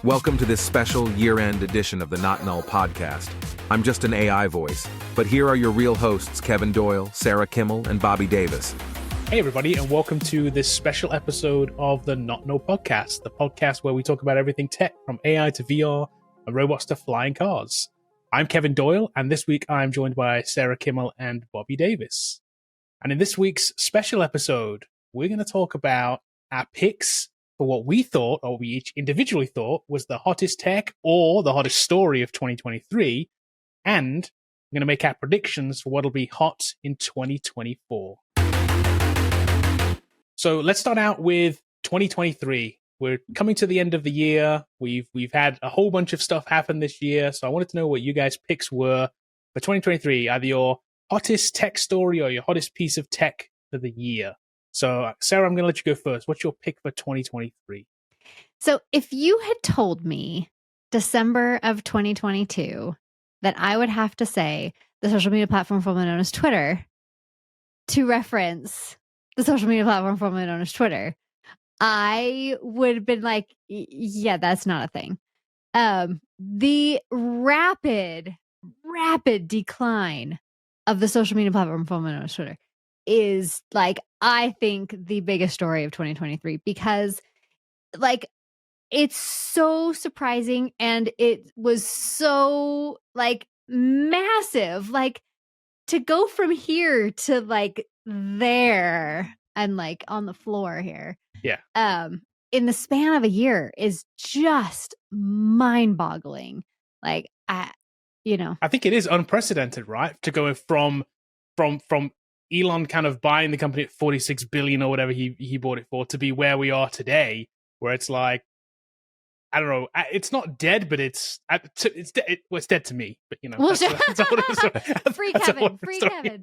Welcome to this special year-end edition of the Not Null Podcast. I'm just an AI voice, but here are your real hosts, Kevin Doyle, Sarah Kimmel, and Bobby Davis. Hey everybody, and welcome to this special episode of the Not Null Podcast, the podcast where we talk about everything tech, from AI to VR and robots to flying cars. I'm Kevin Doyle, and this week I'm joined by Sarah Kimmel and Bobby Davis. And in this week's special episode, we're going to talk about our picks for what we thought, or we each individually thought, was the hottest tech or the hottest story of 2023. And we're going to make our predictions for what'll be hot in 2024. So let's start out with 2023. We're coming to the end of the year. We've had a whole bunch of stuff happen this year. So I wanted to know what you guys' picks were for 2023, either your hottest tech story or your hottest piece of tech for the year. So, Sarah, I'm going to let you go first. What's your pick for 2023? So if you had told me December of 2022 that I would have to say the social media platform formerly known as Twitter to reference the social media platform formerly known as Twitter, I would have been like, yeah, that's not a thing. The rapid decline of the social media platform formerly known as Twitter is, like, I think the biggest story of 2023, because, like, it's so surprising and it was so, like, massive, like, to go from here to, like, there and, like, on the floor here. Yeah. In the span of a year is just mind-boggling. Like, I think it is unprecedented, right? To go from Elon kind of buying the company at $46 billion or whatever he bought it for, to be where we are today, where it's like, I don't know, it's not dead, but it's dead to me. But you know, well, free Kevin.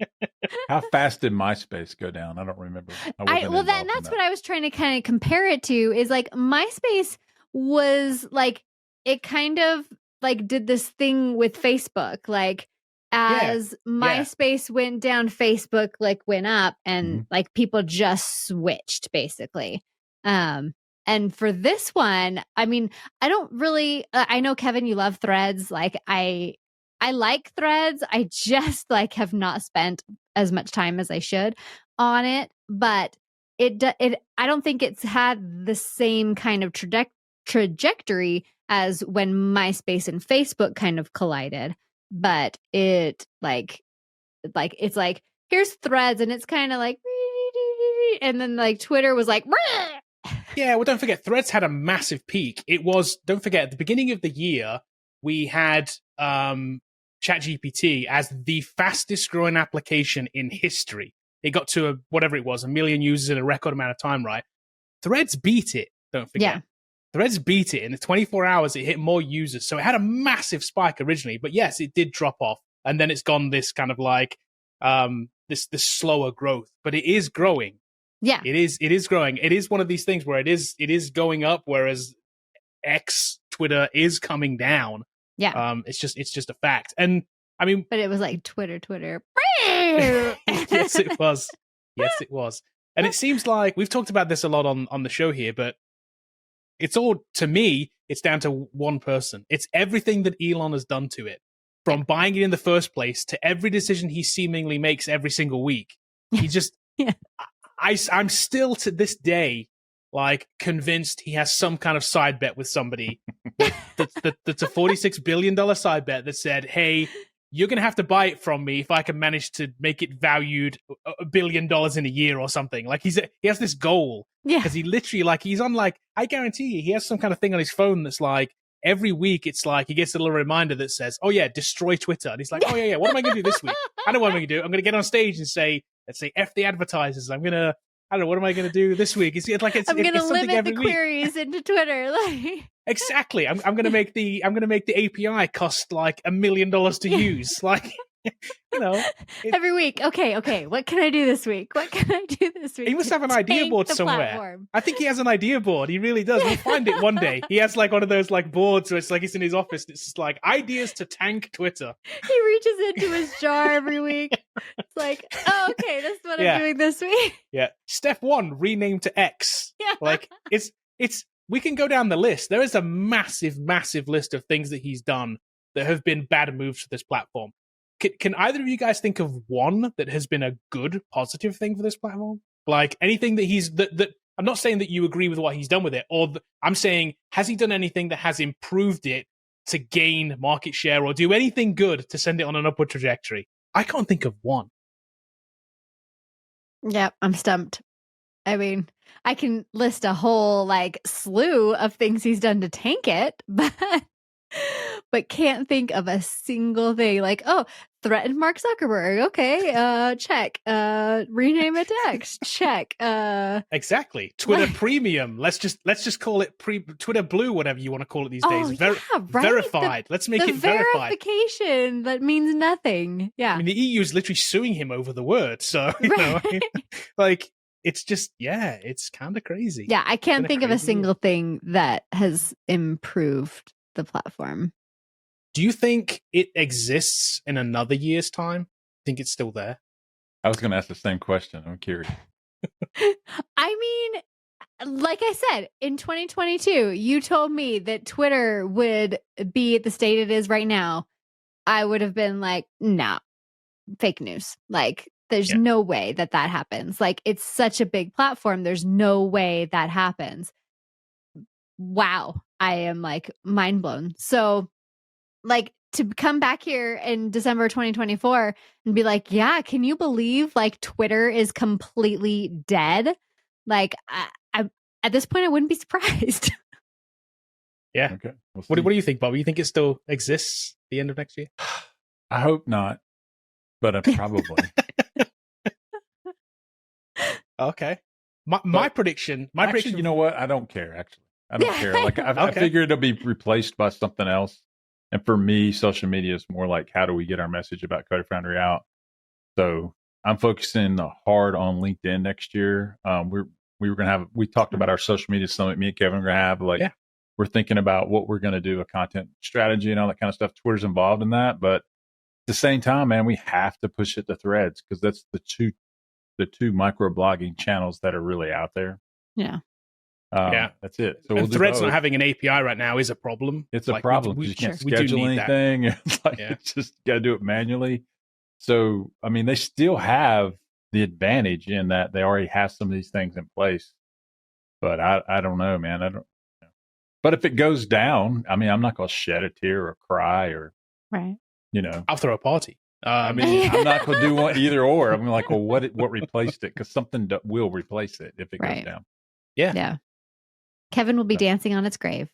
How fast did MySpace go down? I don't remember. That's what I was trying to kind of compare it to. Is like MySpace was like, it kind of like did this thing with Facebook, like. As MySpace went down, Facebook like went up, and like people just switched basically. And for this one, I mean, I don't really. I know, Kevin, you love Threads. Like I like Threads. I just like have not spent as much time as I should on it. But it I don't think it's had the same kind of trajectory as when MySpace and Facebook kind of collided. But it it's like, here's Threads, and it's kind of like, and then like Twitter was like, yeah. Well, don't forget, Threads had a massive peak. It was, don't forget, at the beginning of the year, we had ChatGPT as the fastest growing application in history. It got to whatever it was, 1 million users in a record amount of time, right? Threads beat it. Don't forget. Yeah. Threads beat it. In the 24 hours, it hit more users. So it had a massive spike originally. But yes, it did drop off. And then it's gone this kind of like this slower growth. But it is growing. Yeah. It is growing. It is one of these things where it is going up, whereas X, Twitter, is coming down. Yeah. It's just a fact. And I mean, but it was like Twitter. Yes, it was. Yes, it was. And it seems like we've talked about this a lot on the show here, but it's all, to me, it's down to one person. It's everything that Elon has done to it, from buying it in the first place to every decision he seemingly makes every single week. He just, I'm still to this day, like, convinced he has some kind of side bet with somebody that's a $46 billion side bet that said, hey, you're going to have to buy it from me if I can manage to make it valued $1 billion in a year or something. Like, he has this goal. Yeah. Because he literally, like, he's on, like, I guarantee you, he has some kind of thing on his phone that's like, every week it's like, he gets a little reminder that says, oh yeah, destroy Twitter. And he's like, oh yeah, what am I going to do this week? I know what I'm going to do. I'm going to get on stage and say, let's say, F the advertisers. I don't know, what am I going to do this week? It's like, I'm going to limit the queries into Twitter. Like. Exactly. I'm going to make the API cost like $1 million to use. Like, you know, every week. Okay. What can I do this week? He must have an idea board somewhere. Platform. I think he has an idea board. He really does. We'll find it one day. He has like one of those like boards where it's like he's in his office. It's just like ideas to tank Twitter. He reaches into his jar every week. It's like, oh, okay, that's what I'm doing this week. Yeah. Step 1, rename to X. Yeah. Like it's we can go down the list. There is a massive, massive list of things that he's done that have been bad moves for this platform. Can either of you guys think of one that has been a good, positive thing for this platform? Like anything that he's that I'm not saying that you agree with what he's done with it, I'm saying, has he done anything that has improved it to gain market share or do anything good to send it on an upward trajectory? I can't think of one. Yeah, I'm stumped. I mean, I can list a whole like slew of things he's done to tank it, but can't think of a single thing. Like, oh, threatened Mark Zuckerberg. Okay, check. Rename it to X. Check. Exactly. Twitter Premium. Let's just call it Twitter Blue, whatever you want to call it these days. Right? Verified. Let's make it verified. Verification that means nothing. Yeah. I mean, the EU is literally suing him over the word. So you know, like it's just it's kind of crazy. Yeah, I can't think of a single thing that has improved the platform. Do you think it exists in another year's time? Think it's still there? I was going to ask the same question. I'm curious. I mean, like I said, in 2022, you told me that Twitter would be at the state it is right now. I would have been like, no, fake news. Like, there's no way that happens. Like, it's such a big platform. There's no way that happens. Wow. I am like mind blown. So, like, to come back here in December 2024 and be like, yeah, can you believe like Twitter is completely dead? Like, I at this point, I wouldn't be surprised. Yeah. Okay. What do you think, Bob? You think it still exists at the end of next year? I hope not, but probably. Okay. My prediction. You know what? I don't care. Actually, I don't care. Like I figure it'll be replaced by something else. And for me, social media is more like, how do we get our message about Code Foundry out? So I'm focusing hard on LinkedIn next year. We talked about our social media summit. Me and Kevin are going to have we're thinking about what we're going to do, a content strategy and all that kind of stuff. Twitter's involved in that, but at the same time, man, we have to push it to Threads because that's the two microblogging channels that are really out there. Yeah. That's it. So and Threads not having an API right now is a problem. It's a problem because you can't schedule anything. It's like it's just got to do it manually. So I mean, they still have the advantage in that they already have some of these things in place. But I don't know, man. I don't know. But if it goes down, I mean, I'm not going to shed a tear or cry or I'll throw a party. I mean, I'm not going to do one either or. I'm like, well, what replaced it? Because something will replace it if it goes down. Yeah. Kevin will be dancing on its grave.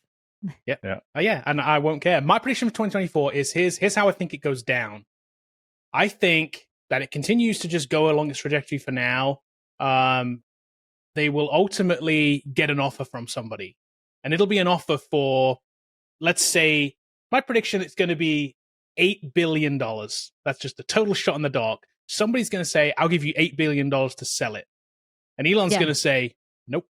Yeah. And I won't care. My prediction for 2024 is here's how I think it goes down. I think that it continues to just go along its trajectory for now. They will ultimately get an offer from somebody. And it'll be an offer for, let's say, my prediction, it's going to be $8 billion. That's just a total shot in the dark. Somebody's going to say, I'll give you $8 billion to sell it. And Elon's going to say, nope,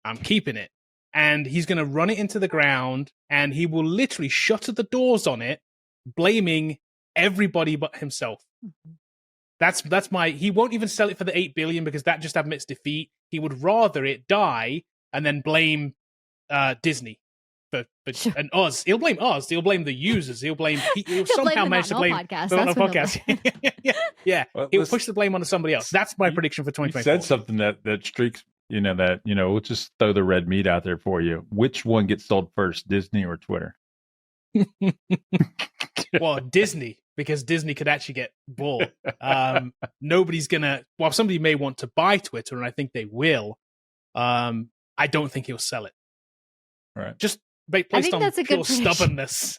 I'm keeping it. And he's going to run it into the ground, and he will literally shutter the doors on it, blaming everybody but himself. Mm-hmm. He won't even sell it for the 8 billion because that just admits defeat. He would rather it die and then blame Disney and Oz. He'll blame Oz. He'll blame the users. He'll somehow manage to blame the podcast. Yeah. Well, he'll push the blame onto somebody else. That's my prediction for 2024. You said something that streaks, we'll just throw the red meat out there for you. Which one gets sold first, Disney or Twitter? Well, Disney, because Disney could actually get bought. Nobody's somebody may want to buy Twitter, and I think they will. I don't think he'll sell it. Right. Just based on pure stubbornness.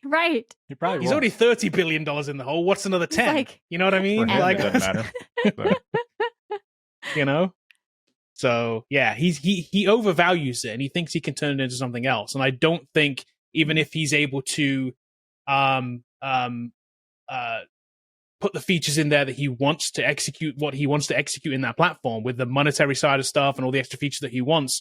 Right. He's already $30 billion in the hole. What's another 10? You know what I mean? It doesn't matter. So yeah, he overvalues it and he thinks he can turn it into something else. And I don't think even if he's able to put the features in there that he wants to execute what he wants to execute in that platform with the monetary side of stuff and all the extra features that he wants,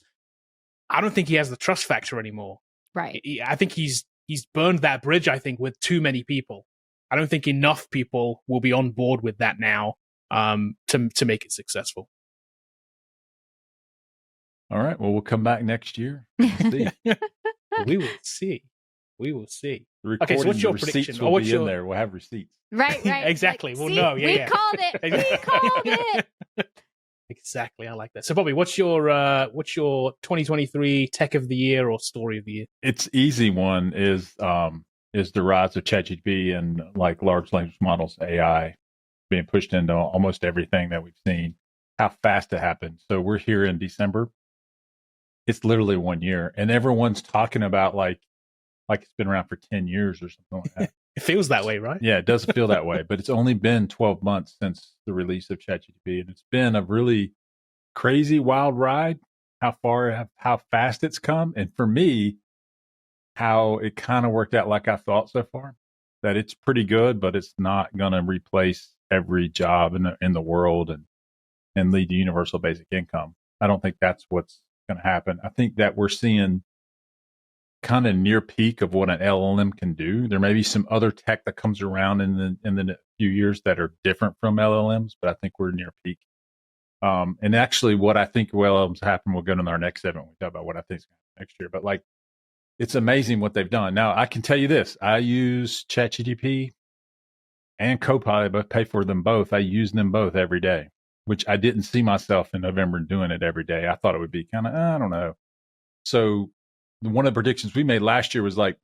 I don't think he has the trust factor anymore. Right. I think he's burned that bridge, I think, with too many people. I don't think enough people will be on board with that now to make it successful. All right. Well, we'll come back next year. We'll see. We will see. We will see. Okay, so what's your prediction? Or what's in there? We'll have receipts. Right. Exactly. Like, we'll see, know. We called it. We called it. Exactly. I like that. So, Bobby, what's your 2023 tech of the year or story of the year? It's easy one is the rise of ChatGPT and like large language models, AI, being pushed into almost everything that we've seen. How fast it happened. So we're here in December. It's literally 1 year, and everyone's talking about like it's been around for 10 years or something like that. It feels that way, right? Yeah, it does feel that way, but it's only been 12 months since the release of ChatGPT, and it's been a really crazy, wild ride. How fast it's come, and for me, how it kind of worked out like I thought so far. That it's pretty good, but it's not going to replace every job in the world and lead to universal basic income. I don't think that's what's going to happen. I think that we're seeing kind of near peak of what an LLM can do. There may be some other tech that comes around in the few years that are different from LLMs, but I think we're near peak. And actually, what I think LLMs happen, we'll go into our next segment when we talk about what I think is going to happen next year. But like, it's amazing what they've done. Now, I can tell you this: I use ChatGPT and Copilot, but pay for them both. I use them both every day, which I didn't see myself in November doing it every day. I thought it would be kind of, I don't know. So one of the predictions we made last year was like,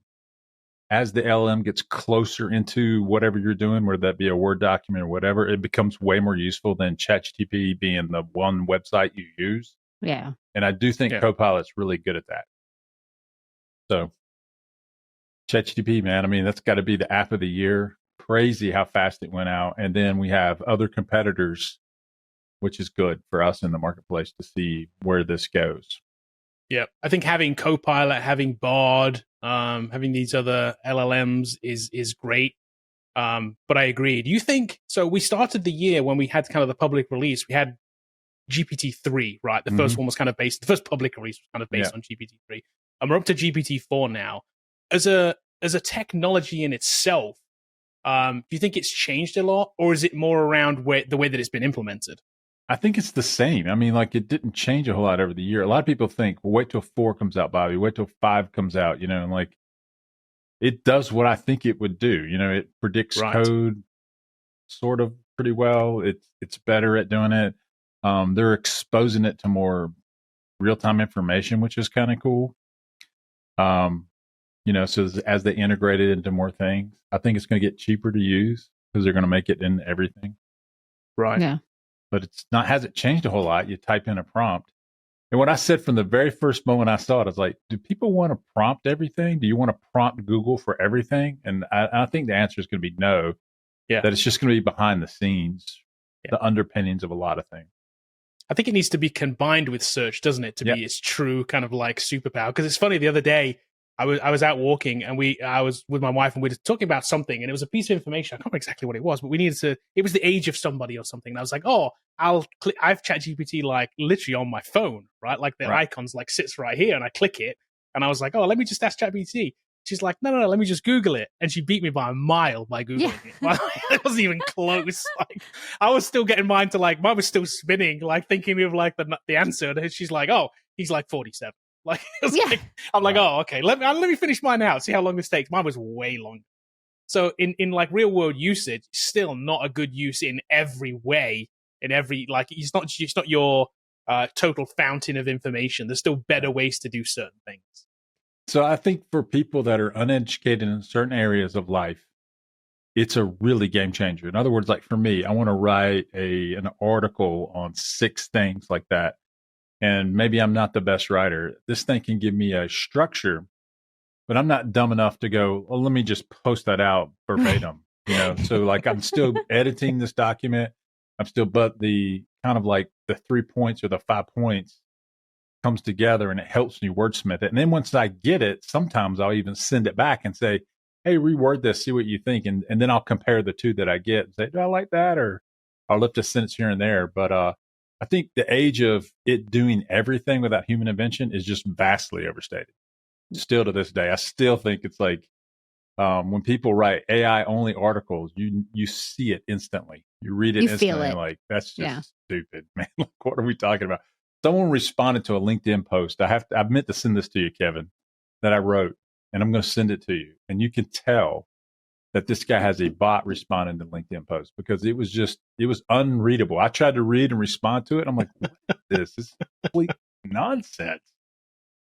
as the LLM gets closer into whatever you're doing, whether that be a Word document or whatever, it becomes way more useful than ChatGPT being the one website you use. Yeah. And I do think Copilot's really good at that. So ChatGPT, man, I mean, that's got to be the app of the year. Crazy how fast it went out. And then we have other competitors, which is good for us in the marketplace to see where this goes. Yeah, I think having Copilot, having Bard, having these other LLMs is great. But I agree. Do you think so? We started the year when we had kind of the public release. We had GPT-3, right? The first one was kind of based. The first public release was kind of based on GPT-3, and we're up to GPT-4 now. As a technology in itself, do you think it's changed a lot, or is it more around the way that it's been implemented? I think it's the same. I mean, like, it didn't change a whole lot over the year. A lot of people think, well, wait till 4 comes out, Bobby. Wait till 5 comes out, and like, it does what I think it would do. It predicts code sort of pretty well. It's better at doing it. They're exposing it to more real-time information, which is kind of cool. So as they integrate it into more things, I think it's going to get cheaper to use because they're going to make it in everything. Right. Yeah. But hasn't changed a whole lot. You type in a prompt. And what I said from the very first moment I saw it, I was like, do people want to prompt everything? Do you want to prompt Google for everything? And I think the answer is going to be no. Yeah. That it's just going to be behind the scenes, the underpinnings of a lot of things. I think it needs to be combined with search, doesn't it, to be its true kind of like superpower? Because it's funny, the other day, I was out walking and I was with my wife and we were talking about something and it was a piece of information. I can't remember exactly what it was, but it was the age of somebody or something. And I was like, oh, I've ChatGPT like literally on my phone, right? Like the icon's like sits right here and I click it and I was like, oh, let me just ask ChatGPT. She's like, no, let me just Google it. And she beat me by a mile by Googling it. It wasn't even close. Like, I was still getting mine was still spinning, like thinking of like the answer. And she's like, oh, he's like 47. Like, I'm like, oh, okay. Let me finish mine out. See how long this takes. Mine was way longer. So in like real world usage, still not a good use in every way. In every it's not your total fountain of information. There's still better ways to do certain things. So I think for people that are uneducated in certain areas of life, it's a really game changer. In other words, like for me, I want to write an article on 6 things like that. And maybe I'm not the best writer. This thing can give me a structure, but I'm not dumb enough to go, well, let me just post that out verbatim. So like I'm still editing this document. But the kind of like the 3 points or the 5 points comes together and it helps me wordsmith it. And then once I get it, sometimes I'll even send it back and say, hey, reword this, see what you think. And then I'll compare the 2 that I get and say, do I like that? Or I'll lift a sentence here and there. But I think the age of it doing everything without human intervention is just vastly overstated. Still to this day, I still think it's like when people write AI only articles, you see it instantly. You read it instantly. Like, that's just stupid, man. Like, what are we talking about? someone responded to a LinkedIn post. I meant to send this to you, Kevin, that I wrote, and I'm going to send it to you. And you can tell that this guy has a bot responding to LinkedIn posts because it was unreadable. I tried to read and respond to it. I'm like, what is this? This is complete nonsense.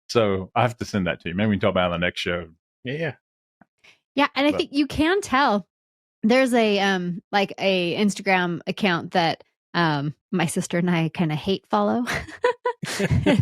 So I have to send that to you. Maybe we can talk about it on the next show. Yeah. Yeah. And I think you can tell there's a like a Instagram account that my sister and I kind of hate follow. That's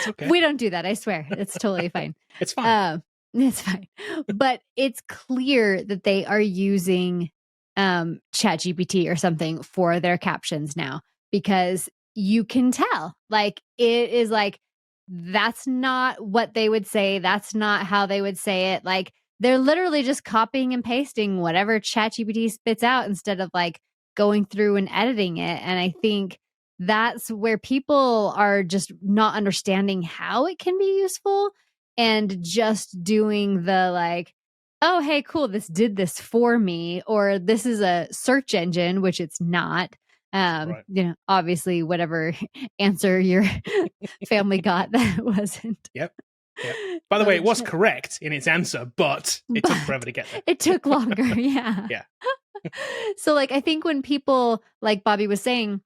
okay. We don't do that. I swear. It's totally fine. It's fine. It's fine. But it's clear that they are using ChatGPT or something for their captions now, because you can tell, like, it is like, that's not what they would say. That's not how they would say it. Like, they're literally just copying and pasting whatever ChatGPT spits out instead of like going through and editing it. And I think that's where people are just not understanding how it can be useful and just doing the like, oh, hey, cool, this did this for me, or this is a search engine, which it's not. Right. You know, obviously, whatever answer your family got, that wasn't. Yep. By the way, it was correct in its answer, but it took forever to get there. It took longer. Yeah. Yeah. So, like, I think when people, like Bobby was saying,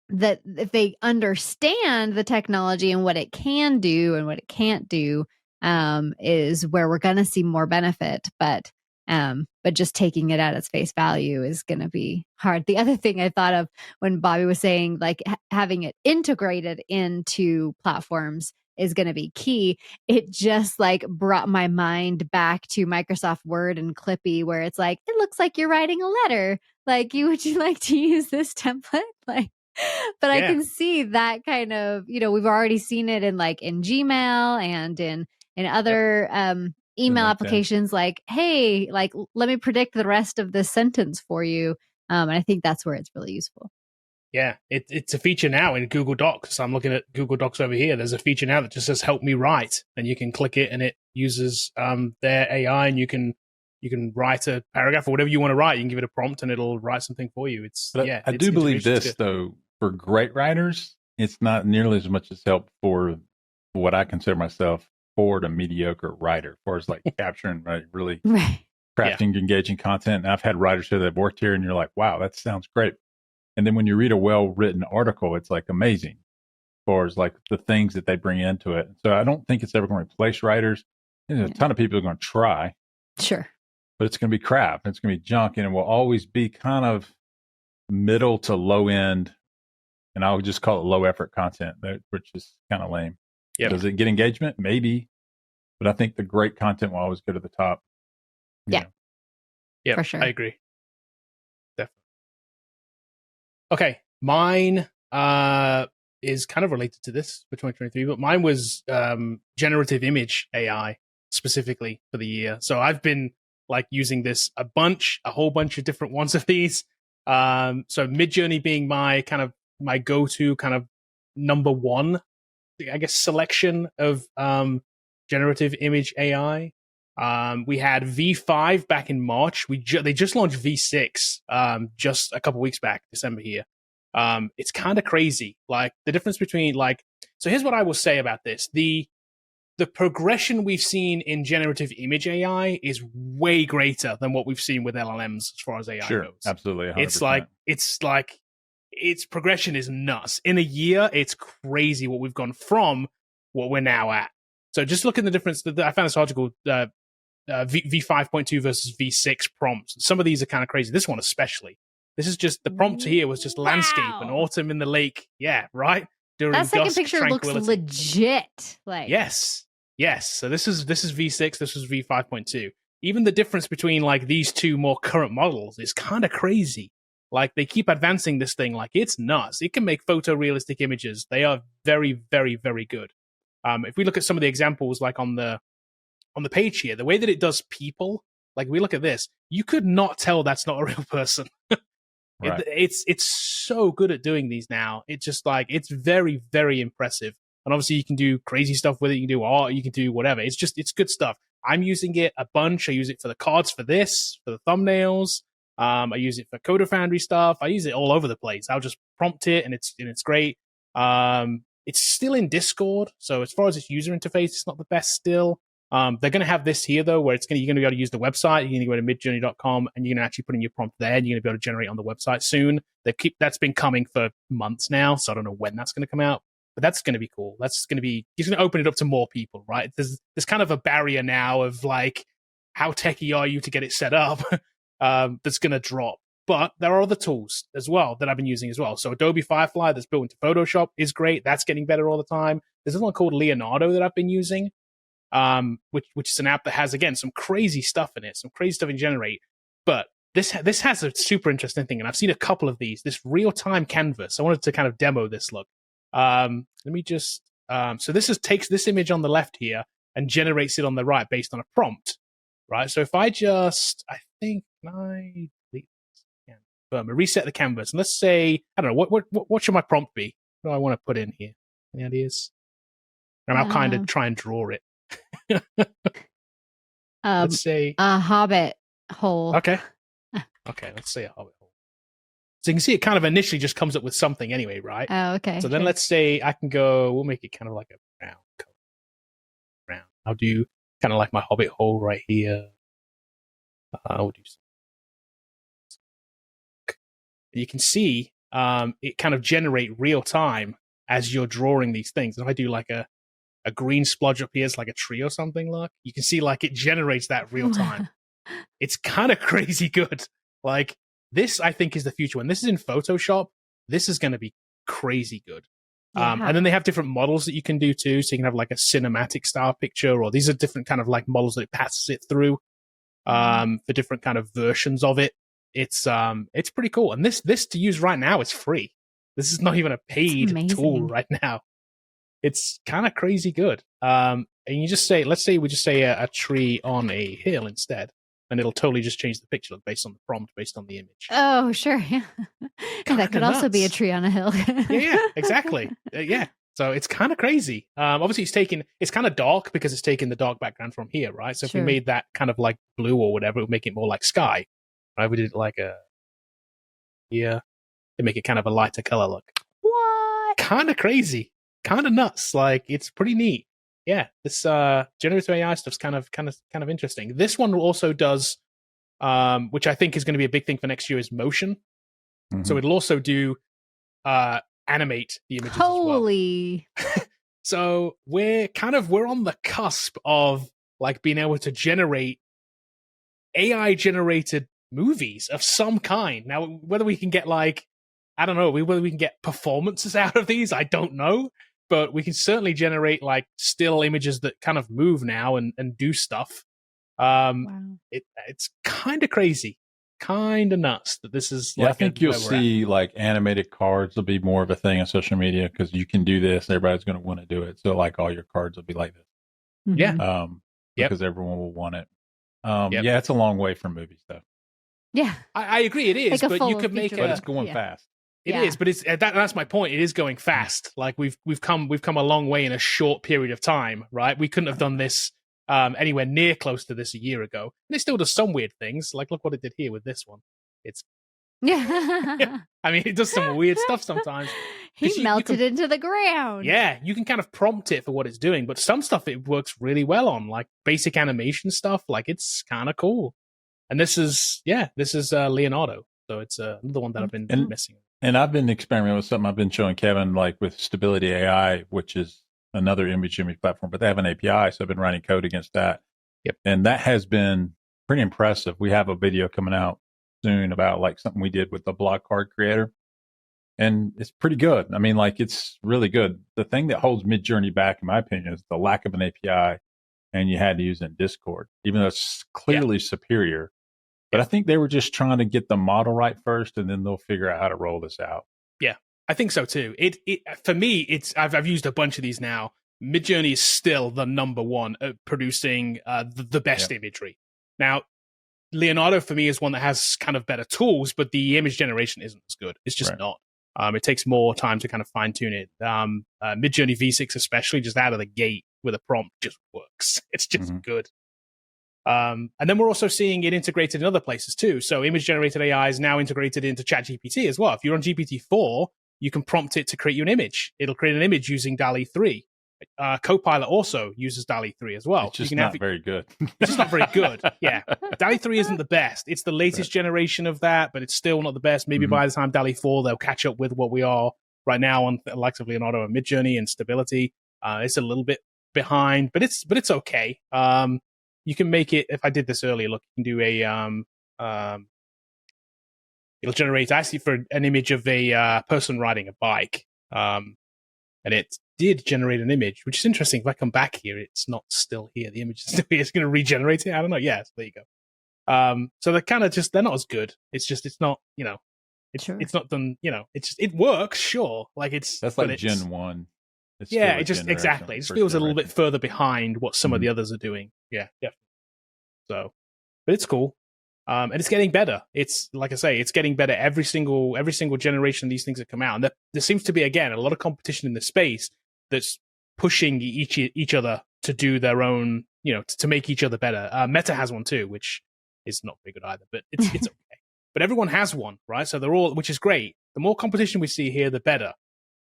that if they understand the technology and what it can do and what it can't do, is where we're going to see more benefit. But just taking it at its face value is going to be hard. The other thing I thought of when Bobby was saying, like, having it integrated into platforms is going to be key. It just like brought my mind back to Microsoft Word and Clippy, where it's like, it looks like you're writing a letter. Like, would you like to use this template? Like, but I can see that kind of, you know, we've already seen it in like in Gmail and in other email applications, like, hey, like, let me predict the rest of this sentence for you. And I think that's where it's really useful. Yeah, it's a feature now in Google Docs. So I'm looking at Google Docs over here. There's a feature now that just says "Help me write," and you can click it, and it uses their AI, and you can write a paragraph or whatever you want to write. You can give it a prompt, and it'll write something for you. I do believe this though. For great writers, it's not nearly as much as help for what I consider myself forward a mediocre writer, as far as like capturing really crafting engaging content. And I've had writers here that have worked here, and you're like, wow, that sounds great. And then when you read a well-written article, it's like amazing as far as like the things that they bring into it. So I don't think it's ever going to replace writers. There's a ton of people who are going to try. Sure. But it's going to be crap. It's going to be junk, and it will always be kind of middle to low end. And I'll just call it low effort content, which is kind of lame. Yep. Does it get engagement? Maybe. But I think the great content will always go to the top. Yeah. Yeah, for sure. I agree. Definitely. Okay. Mine is kind of related to this for 2023, but mine was generative image AI specifically for the year. So I've been like using this a whole bunch of different ones of these. So Midjourney being my go-to kind of number one, I guess, selection of generative image AI. We had V5 back in March. They just launched V6 just a couple weeks back, December here. It's kind of crazy. Like the difference between so here's what I will say about this. The progression we've seen in generative image AI is way greater than what we've seen with LLMs as far as AI goes. Absolutely. 100%. It's like its progression is nuts. In a year, it's crazy what we've gone from what we're now at. So just look at the difference. I found this article, V5.2 versus V6 prompts. Some of these are kind of crazy. This one especially. This is just, the prompt here was just landscape and autumn in the lake. Yeah, right? During that second dusk, picture looks legit. Like Yes. So this is V6, this is V5.2. Even the difference between like these two more current models is kind of crazy. Like they keep advancing this thing like it's nuts. It can make photorealistic images. They are very, very, very good. If we look at some of the examples, like on the page here, the way that it does people, like we look at this, you could not tell that's not a real person. Right. It's so good at doing these now. It's just like, it's very, very impressive. And obviously you can do crazy stuff with it. You can do art, you can do whatever. It's good stuff. I'm using it a bunch. I use it for the cards for this, for the thumbnails. I use it for Coder Foundry stuff. I use it all over the place. I'll just prompt it and it's great. It's still in Discord, so as far as its user interface, it's not the best still. They're going to have this here, though, where you're going to be able to use the website. You're going to go to midjourney.com, and you're going to actually put in your prompt there, and you're going to be able to generate on the website soon. That's been coming for months now, so I don't know when that's going to come out. But that's going to be cool. He's going to open it up to more people, right? There's kind of a barrier now of like, how techie are you to get it set up? That's going to drop. But there are other tools as well that I've been using as well. So Adobe Firefly that's built into Photoshop is great. That's getting better all the time. There's another one called Leonardo that I've been using, which is an app that has, again, some crazy stuff in it, some crazy stuff in Generate. But this has a super interesting thing, and I've seen a couple of these. This real-time canvas. I wanted to kind of demo this look. Let me just... so this takes this image on the left here and generates it on the right based on a prompt, right? So if I just... I think I... reset the canvas, and let's say, I don't know, what should my prompt be? What do I want to put in here? Any ideas? I'll kind of try and draw it. Let's say a hobbit hole. Okay, let's say a hobbit hole. So you can see it kind of initially just comes up with something anyway, right? Oh, okay. So then let's say I can we'll make it kind of like a brown color. Brown. I'll do kind of like my hobbit hole right here. I'll do something. You can see it kind of generate real time as you're drawing these things. And if I do like a green splodge up here, it's like a tree or something, look, you can see like it generates that real time. It's kind of crazy good. Like this, I think, is the future. When this is in Photoshop, this is going to be crazy good. Yeah. And then they have different models that you can do too. So you can have like a cinematic style picture, or these are different kind of like models that it passes it through for different kind of versions of it. It's pretty cool. And this to use right now is free. This is not even a paid tool right now. It's kind of crazy good. And you just say, let's say we just say a tree on a hill instead, and it'll totally just change the picture based on the prompt, based on the image. Oh, sure. Yeah. That could also be a tree on a hill. yeah, exactly. Yeah. So it's kind of crazy. Obviously, it's kind of dark because it's taking the dark background from here, right? So if we made that kind of like blue or whatever, it would make it more like sky. Right? We did it like to make it kind of a lighter color look. What? Kind of crazy. Kind of nuts. Like, it's pretty neat. Yeah, this generative AI stuff's kind of interesting. This one also does, which I think is going to be a big thing for next year, is motion. Mm-hmm. So it'll also do animate the images Holy. as well. So we're on the cusp of like being able to generate AI generated movies of some kind. Now, whether we can get like, I don't know, whether we can get performances out of these, I don't know. But we can certainly generate like still images that kind of move now and do stuff. Wow. It's kind of crazy, kind of nuts that this is. Yeah, like I think you'll see like animated cards will be more of a thing on social media because you can do this. Everybody's going to want to do it. So like all your cards will be like this. Yeah. Because everyone will want it. Yeah, it's a long way from movie stuff. Yeah, I agree. It is, but you could make it. But it's going fast. It is, but it's that's my point. It is going fast. Like we've come a long way in a short period of time, right? We couldn't have done this anywhere near close to this a year ago. And it still does some weird things. Like look what it did here with this one. It's I mean, it does some weird stuff sometimes. He melted into the ground. Yeah, you can kind of prompt it for what it's doing, but some stuff it works really well on, like basic animation stuff. Like it's kind of cool. And this is Leonardo. So it's another one that I've been messing with. And I've been experimenting with something I've been showing Kevin, like with Stability AI, which is another image platform, but they have an API. So I've been writing code against that. Yep. And that has been pretty impressive. We have a video coming out soon about like something we did with the block card creator. And it's pretty good. I mean, like it's really good. The thing that holds Midjourney back, in my opinion, is the lack of an API, and you had to use it in Discord, even though it's clearly superior. But I think they were just trying to get the model right first, and then they'll figure out how to roll this out. Yeah, I think so too. It for me, I've used a bunch of these now. Midjourney is still the number one at producing the best imagery. Now, Leonardo for me is one that has kind of better tools, but the image generation isn't as good. It's just not. It takes more time to kind of fine tune it. Midjourney V6 especially, just out of the gate with a prompt, just works. It's just good. And then we're also seeing it integrated in other places too. So image generated AI is now integrated into ChatGPT as well. If you're on GPT-4, you can prompt it to create you an image. It'll create an image using DALL-E 3. Copilot also uses DALL-E 3 as well. It's just not very good. It's just not very good. Yeah. DALL-E 3 isn't the best. It's the latest generation of that, but it's still not the best. Maybe by the time DALL-E 4, they'll catch up with what we are right now on the likes of Leonardo and Midjourney and stability. It's a little bit behind, but it's okay. You can make it, if I did this earlier, look, you can do it'll generate actually for an image of a person riding a bike. And it did generate an image, which is interesting. If I come back here, it's not still here. The image is still here. It's going to regenerate it. I don't know. Yeah, so there you go. So they're kind of they're not as good. It's not, it's not done, it works, sure. Like that's like Gen 1. Yeah, it just, exactly. It just feels a little bit further behind what some of the others are doing. Yeah. So, but it's cool. And it's getting better. It's like I say, it's getting better every single generation these things have come out. And there seems to be, again, a lot of competition in the space that's pushing each other to do their own, to make each other better. Meta has one too, which is not very good either, but it's okay. But everyone has one, right? So they're all, which is great. The more competition we see here, the better.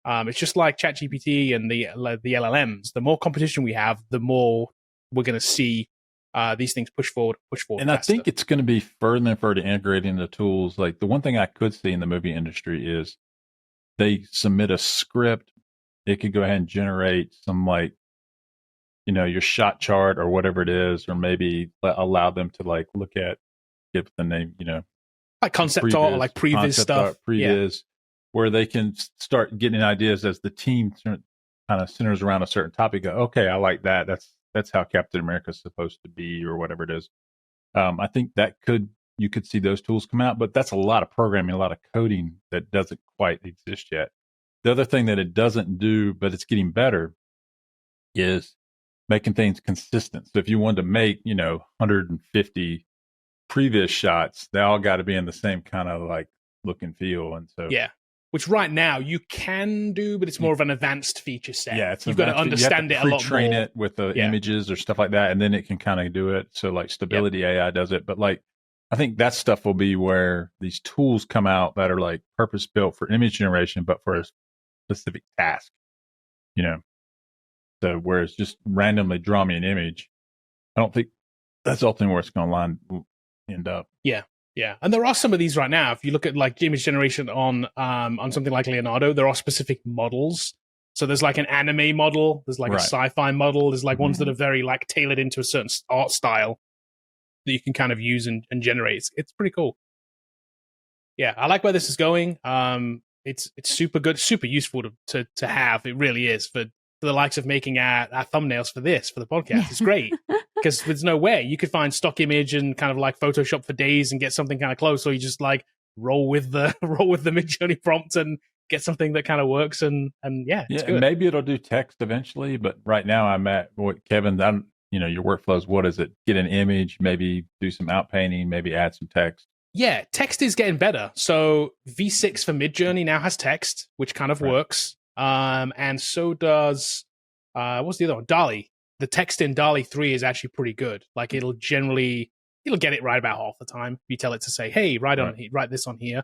It's just like ChatGPT and the LLMs. The more competition we have, the more we're going to see these things push forward. And faster. I think it's going to be further and further integrating the tools. Like the one thing I could see in the movie industry is they submit a script. It could go ahead and generate some your shot chart or whatever it is, or maybe allow them to look at, get the name, like concept art or like previz stuff. Previz, where they can start getting ideas as the team kind of centers around a certain topic. Go, okay, I like that. That's how Captain America is supposed to be, or whatever it is. I think you could see those tools come out, but that's a lot of programming, a lot of coding that doesn't quite exist yet. The other thing that it doesn't do, but it's getting better, is making things consistent. So if you wanted to make, 150 previous shots, they all got to be in the same kind of look and feel. And so, yeah. Which right now you can do, but it's more of an advanced feature set. Yeah, you've got to understand it a lot more. Train it with the images or stuff like that, and then it can kind of do it. So stability AI does it, but I think that stuff will be where these tools come out that are purpose built for image generation, but for a specific task. So whereas just randomly draw me an image, I don't think that's ultimately where it's going to end up. Yeah. Yeah, and there are some of these right now. If you look at image generation on something like Leonardo, there are specific models. So there's an anime model, there's a sci-fi model, there's ones that are very tailored into a certain art style that you can kind of use and generate. It's pretty cool. Yeah, I like where this is going. It's super good, super useful to have. It really is for the likes of making our thumbnails for the podcast. It's great. Because there's no way you could find stock image and kind of Photoshop for days and get something kind of close, or you just roll with the Midjourney prompt and get something that kind of works. And it's good. Maybe it'll do text eventually, but right now I'm at what Kevin. Your workflows. What is it? Get an image, maybe do some outpainting, maybe add some text. Yeah, text is getting better. So V6 for Midjourney now has text, which kind of works. And so does what's the other one? DALL-E. The text in DALL-E 3 is actually pretty good. It'll get it right about half the time. You tell it to say, hey, write this on here.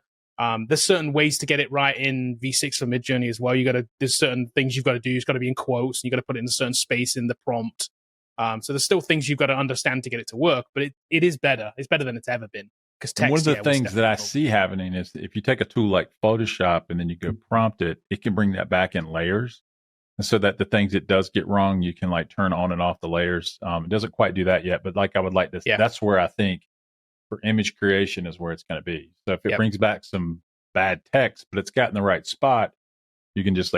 There's certain ways to get it right in V6 for Midjourney as well. There's certain things you've got to do. It's got to be in quotes, and you've got to put it in a certain space in the prompt. So there's still things you've got to understand to get it to work, but it is better. It's better than it's ever been. Because one of the things that I see happening is if you take a tool like Photoshop and then you go prompt it, it can bring that back in layers. And so that the things it does get wrong, you can turn on and off the layers. It doesn't quite do that yet, but I would like this. Yeah. That's where I think for image creation is where it's going to be. So if it brings back some bad text, but it's got in the right spot, you can just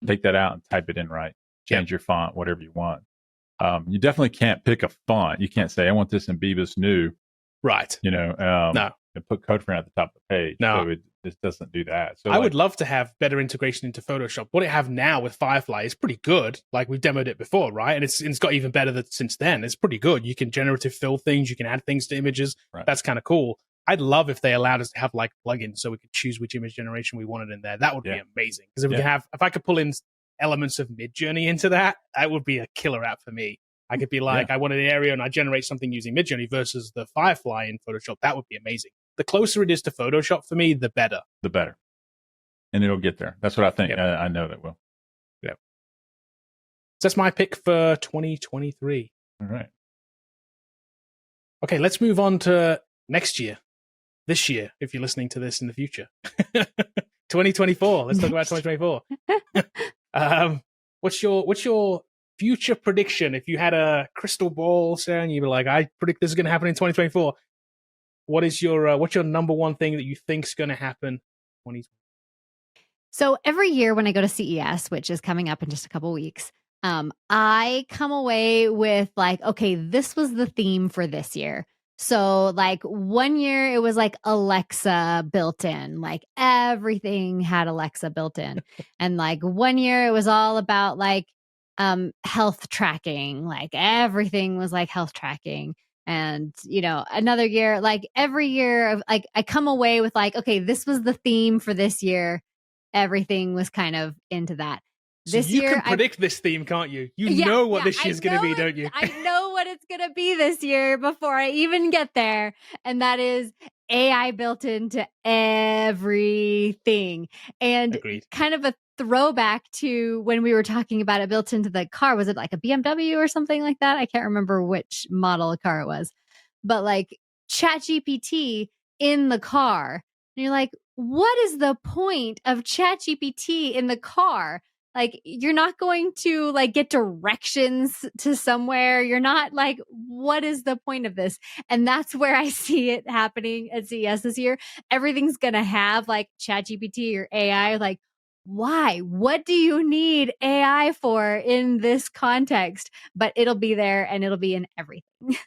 take that out and type it in right. Change your font, whatever you want. You definitely can't pick a font. You can't say, I want this in Bebas New. Right. No. And put CodeFriend at the top of the page. No. So it doesn't do that. So I would love to have better integration into Photoshop. What I have now with Firefly is pretty good. We've demoed it before, right? And it's got even better since then. It's pretty good. You can generative fill things. You can add things to images. Right. That's kind of cool. I'd love if they allowed us to have plugins so we could choose which image generation we wanted in there. That would be amazing. Because if I could pull in elements of Midjourney into that would be a killer app for me. I could be I want an area and I generate something using Midjourney versus the Firefly in Photoshop. That would be amazing. The closer it is to Photoshop for me, the better. The better. and it'll get there. That's what I think. Yep. I know that will. Yep. So that's my pick for 2023. All right. Okay, let's move on to next year. This year, if you're listening to this in the future. 2024. Let's talk about 2024. What's your future prediction? If you had a crystal ball, Sarah, and you were like, I predict this is going to happen in 2024. What's your number one thing that you think is going to happen 2024? So every year when I go to CES, which is coming up in just a couple weeks, I come away with like, okay, this was the theme for this year. So like one year it was like Alexa built in, like everything had Alexa built in. And like one year it was all about like health tracking, like everything was like health tracking. And, you know, another year, like every year of like, I come away with like, okay, this was the theme for this year. Everything was kind of into that. So this you year, can predict this theme, can't you? You know what this year's going to be, don't you? I know what it's going to be this year before I even get there. And that is AI built into everything. And Agreed. kind of a throwback to when we were talking about it built into the car. Was it like a BMW or something like that? I can't remember which model of car it was. But like ChatGPT in the car. And you're like, what is the point of ChatGPT in the car? Like, you're not going to like get directions to somewhere. You're not like, what is the point of this? And that's where I see it happening at CES this year. Everything's going to have like ChatGPT or AI. Like, why? What do you need AI for in this context? But it'll be there and it'll be in everything.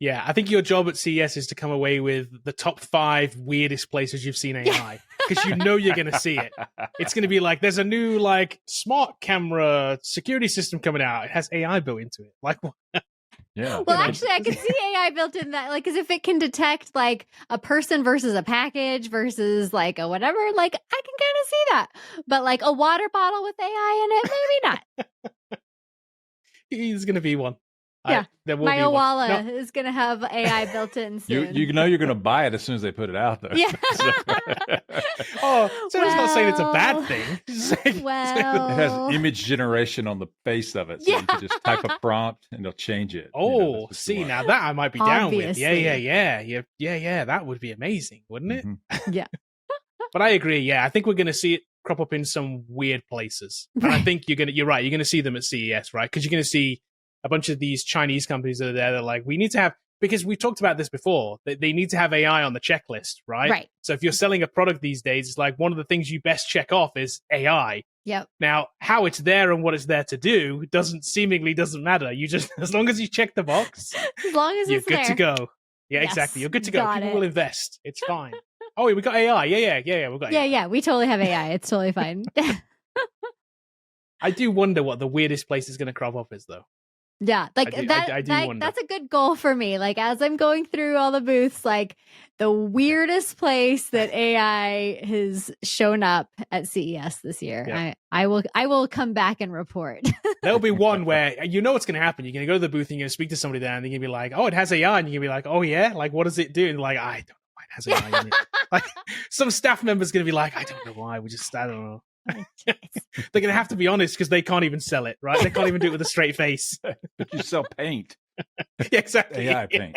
Yeah, I think your job at CES is to come away with the top 5 weirdest places you've seen AI. Because you know you're going to see it. It's going to be like, there's a new like smart camera security system coming out. It has AI built into it. Like, what? Yeah. Well, actually, I can see AI built in that. Like, because if it can detect like a person versus a package versus like a whatever, like I can kind of see that. But like a water bottle with AI in it, maybe not. He's going to be one. Yeah, there will my be one. Owala No. is going to have AI built in soon. You know you're going to buy it as soon as they put it out, though. Yeah. Oh, so it's not saying it's a bad thing. It has image generation on the face of it, so you can just type a prompt and they'll change it. Oh, see, now that I might be down with. Obviously. Yeah. That would be amazing, wouldn't it? Mhm. Yeah. But I agree. Yeah, I think we're going to see it crop up in some weird places. And I think you're right. You're going to see them at CES, right? Because you're going to see a bunch of these Chinese companies that are there. They're like, we need to have, because we talked about this before, they need to have AI on the checklist, right? Right. So if you're selling a product these days, it's like one of the things you best check off is AI. Yep. Now, how it's there and what it's there to do doesn't matter. You just, as long as you check the box, As long as you're it's good there. to go. Yeah, Yes, exactly. You're good to go. got People it. will invest. It's fine. Oh, we got AI. Yeah. We've got AI. Yeah. We totally have AI. It's totally fine. I do wonder what the weirdest place is going to crop up is, though. Yeah, like I do wonder. that's a good goal for me. Like as I'm going through all the booths, like the weirdest place that AI has shown up at CES this year. Yeah. I will come back and report. There'll be one where you know what's going to happen. You're going to go to the booth and you're going to speak to somebody there, and they're going to be like, "Oh, it has AI," and you're going to be like, "Oh yeah, like what does it do?" And like, I don't know why it has AI in it. Like some staff member's going to be like, "I don't know why. I don't know." They're going to have to be honest because they can't even sell it, right? They can't even do it with a straight face. But you sell paint. Yeah, exactly. AI paint.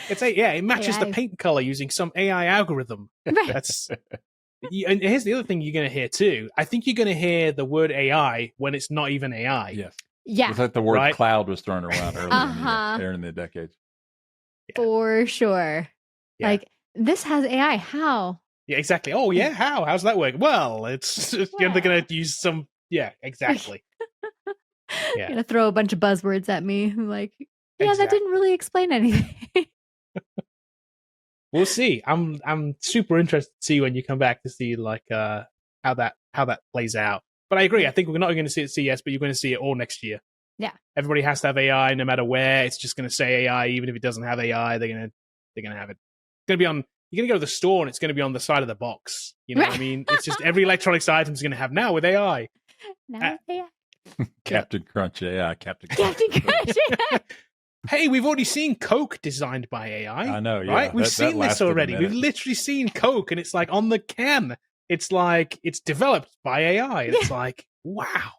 It matches the AI. paint color using some AI algorithm. Right. That's and here's the other thing you're going to hear too. I think you're going to hear the word AI when it's not even AI. Yes. Yeah, It's like the word Right? cloud was thrown around Uh-huh. earlier in the decade. for sure. Yeah. Like this has AI. How? Yeah, exactly. Oh, yeah. How's that work? Well, it's they're going to use some. Yeah, exactly. Yeah. You're gonna throw a bunch of buzzwords at me. I'm like, yeah, that Exactly. didn't really explain anything. We'll see. I'm super interested to see when you come back to see like how that plays out. But I agree. I think we're not going to see it at CES, but you're going to see it all next year. Yeah. Everybody has to have AI, no matter where. It's just going to say AI, even if it doesn't have AI. They're gonna have it. It's going to be on. You're going to go to the store and it's going to be on the side of the box. You know what I mean? It's just every electronics item is going to have now with AI. Now it's AI. Captain Crunch AI. Captain Captain Crunch. Hey, we've already seen Coke designed by AI. I know, yeah. Right? We've That seen this lasted a already. We've minute. literally seen Coke and it's like on the can. it's like it's developed by AI. It's like, wow,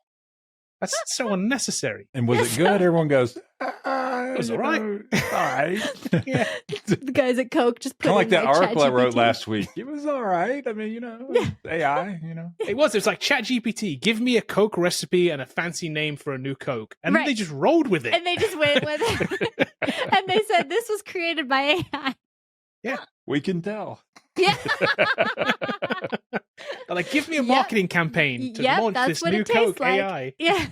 that's so unnecessary. And was it good? Everyone goes, it was all right. All right. Yeah. The guys at Coke just put Kind of like that article I wrote ChatGPT. last week. It was all right. I mean, AI, It was like ChatGPT, give me a Coke recipe and a fancy name for a new Coke. And Right. they just rolled with it. And they just went with it. And they said this was created by AI. Yeah. We can tell. Yeah. They're like, give me a marketing campaign to Yep, launch that's this what new it tastes Coke like. AI. Yeah.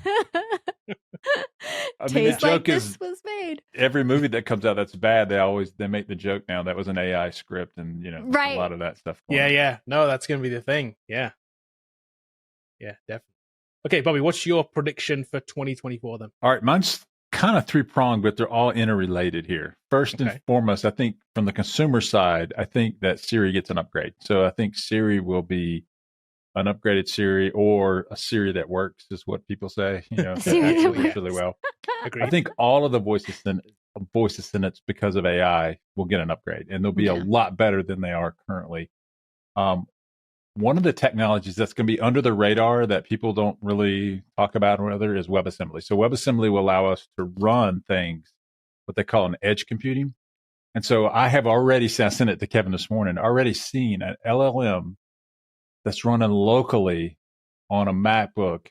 I mean, Tastes the like joke is this was made. every movie that comes out that's bad, they make the joke now that was an AI script, and Right. a lot of that stuff. going on. Yeah. No, that's going to be the thing. Yeah. Yeah, definitely. Okay, Bobby, what's your prediction for 2024 then? All right, mine's kind of three-pronged, but they're all interrelated here. First and foremost, I think from the consumer side, I think that Siri gets an upgrade. So I think Siri will be an upgraded Siri, or a Siri that works, is what people say. That Siri that actually works works. really well. Agreed. I think all of the voice assistants, because of AI, will get an upgrade, and they'll be a lot better than they are currently. One of the technologies that's going to be under the radar that people don't really talk about or other is WebAssembly. So WebAssembly will allow us to run things, what they call an edge computing. And so I have already, I sent it to Kevin this morning, already seen an LLM that's running locally on a MacBook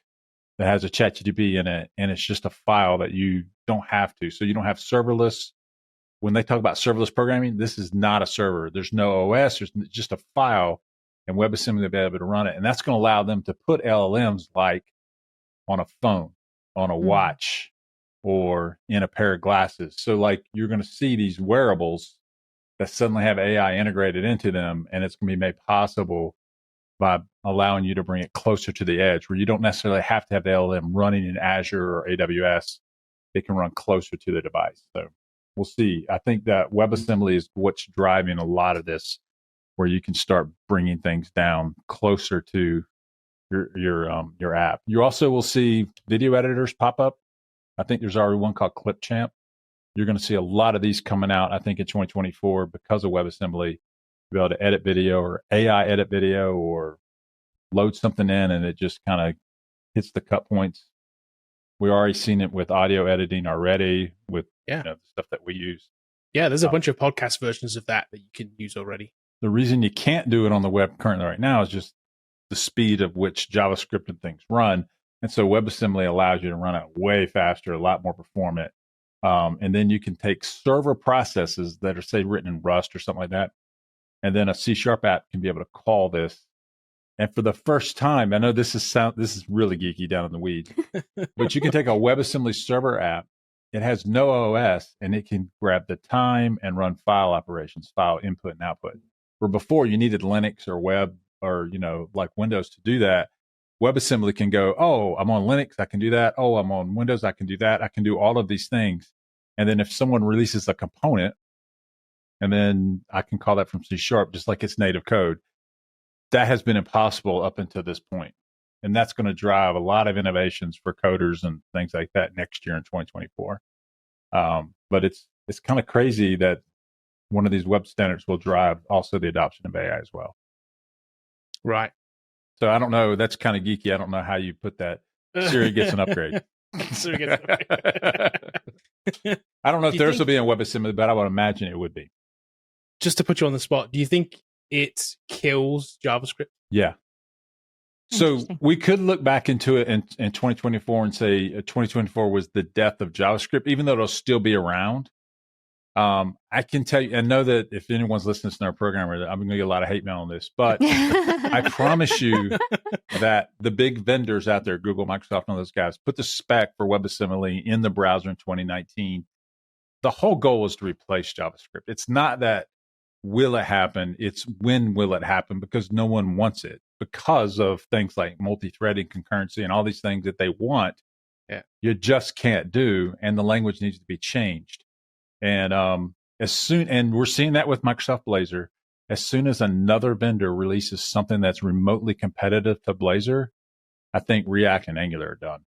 that has a ChatGPT in it, and it's just a file that you don't have to. So you don't have serverless. When they talk about serverless programming, this is not a server. There's no OS. There's just a file, and WebAssembly will be able to run it. And that's going to allow them to put LLMs like on a phone, on a watch, or in a pair of glasses. So like you're going to see these wearables that suddenly have AI integrated into them, and it's going to be made possible by allowing you to bring it closer to the edge, where you don't necessarily have to have the LLM running in Azure or AWS. It can run closer to the device. So we'll see. I think that WebAssembly is what's driving a lot of this, where you can start bringing things down closer to your app. You also will see video editors pop up. I think there's already one called Clipchamp. You're going to see a lot of these coming out, I think, in 2024 because of WebAssembly. Be able to edit video, or AI edit video, or load something in and it just kind of hits the cut points. We already seen it with audio editing already with the stuff that we use. Yeah, there's a bunch of podcast versions of that you can use already. The reason you can't do it on the web currently right now is just the speed of which JavaScript and things run. And so WebAssembly allows you to run it way faster, a lot more performant. And then you can take server processes that are, say, written in Rust or something like that. And then a C# app can be able to call this. And for the first time, I know this is really geeky down in the weeds, but you can take a WebAssembly server app. It has no OS, and it can grab the time and run file operations, file input and output. Where before you needed Linux or web or, like Windows to do that, WebAssembly can go, oh, I'm on Linux, I can do that. Oh, I'm on Windows, I can do that. I can do all of these things. And then if someone releases a component, and then I can call that from C#, just like it's native code. That has been impossible up until this point. And that's going to drive a lot of innovations for coders and things like that next year in 2024. But it's kind of crazy that one of these web standards will drive also the adoption of AI as well. Right. So I don't know. That's kind of geeky. I don't know how you put that. Siri gets an upgrade. Siri gets an upgrade. I don't know if theirs will be in WebAssembly, but I would imagine it would be. Just to put you on the spot, do you think it kills JavaScript? Yeah. So we could look back into it in 2024 and say 2024 was the death of JavaScript, even though it'll still be around. I can tell you, and know that if anyone's listening to our programmer, I'm going to get a lot of hate mail on this, but I promise you that the big vendors out there, Google, Microsoft, and all those guys, put the spec for WebAssembly in the browser in 2019. The whole goal is to replace JavaScript. It's not that will it happen, it's when will it happen, because no one wants it because of things like multi-threading, concurrency, and all these things that they want. Yeah. You just can't do, and the language needs to be changed. And and we're seeing that with Microsoft Blazor. As soon as another vendor releases something that's remotely competitive to Blazor, I think React and Angular are done.